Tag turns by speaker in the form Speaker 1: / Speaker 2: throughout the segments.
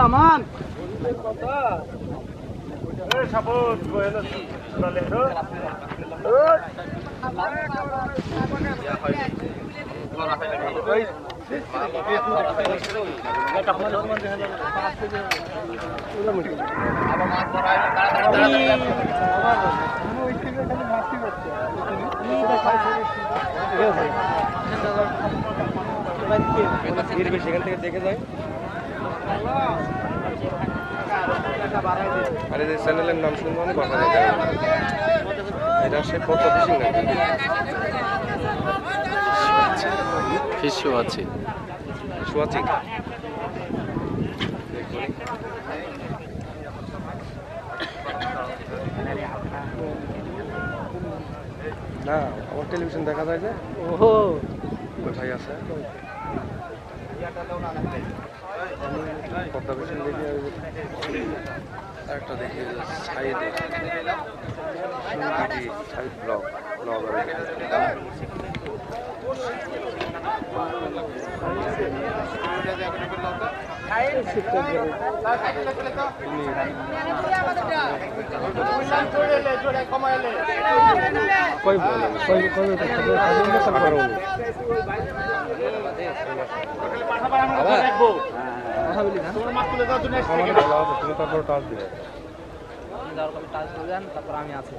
Speaker 1: আমান সেখান থেকে দেখে যায়। আর এই চ্যানেলের নাম শুনবো অনেক কথা যায়। এটা সে পদ্মা ফিশিং নাকি
Speaker 2: ফিশও আছে
Speaker 1: সোয়াচিং না আমার টেলিভিশন দেখা যায় যে ওহো কোথায় আছে পদ্মা ফিশিং দেখি একটা দেখি সাইডে সাইড ব্লগ তারপর টাচ দিবে তারপর আমি আছি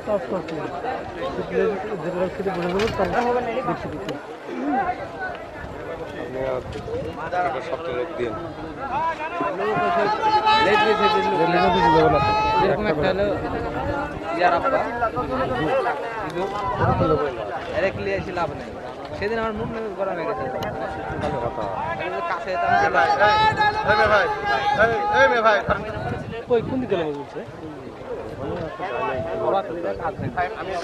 Speaker 1: কাজ করছি সপ্তাহ দিন লাভ নেই সেদিন আমার মুখ গরম হয়ে গেছে কোন দিকে বলছে আমি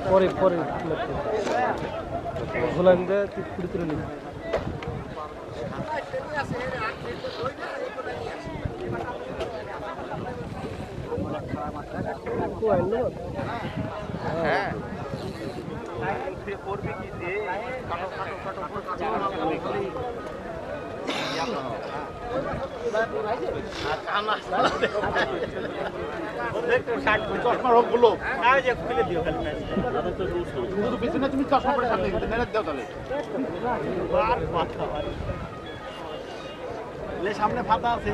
Speaker 1: পরে পরে ভোলান দেয় তুই তুলে নিবি হ্যাঁ তুমি চশমা পরে সামনে তাহলে সামনে ফাতা আছে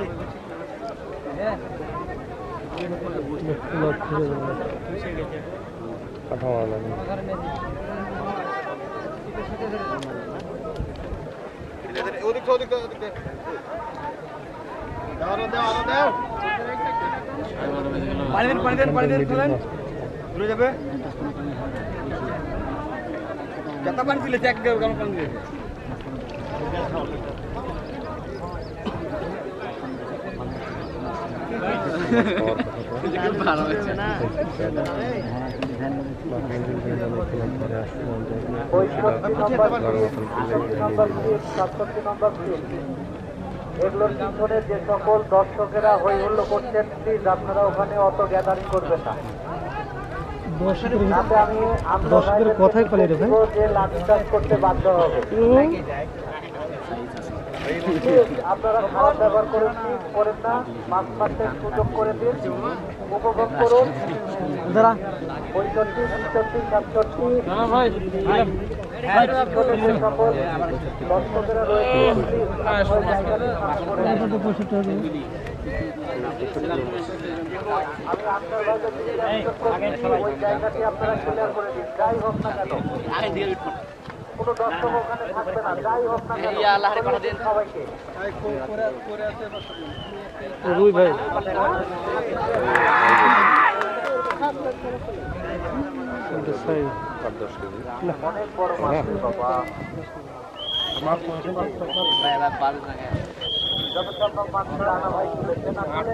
Speaker 1: ওদিক ওদিক ওদিক পানি দেন পানি দেন পানি দেন ফেলেন ঘুরে যাবে যত পানি ফেলে চেক দেবে কেমন পানি দেবে ভালো হচ্ছে না
Speaker 3: এগুলোর পিছনে যে সকল দর্শকেরা হই হুল্লো করছেন প্লিজ আপনারা ওখানে অত গ্যাদারিং করবেন না। দর্শকের কথাই ফেলে যে লাঠিচার্জ করতে বাধ্য হবে। আপনারা খারাপ ব্যবহার করেন না, মাছ মারতে সুযোগ করে দিন, উপভোগ করুন। 65, 66, 67 সকল দর্শকেরা রয়েছে আমি আপনার ভাইকে ওই জায়গাটি আপনারা ক্লিয়ার করে দিন, যাই হোক না কেন কোনো দর্শক ওখানে থাকবে না, যাই হোক না কেন সবাইকে রুই ভাই
Speaker 2: আর 10 কেজি
Speaker 3: অনেক বড় মাছ রে বাবা। যত সম্ভব মাছটা আনা ভাই তুলেছেন আসলে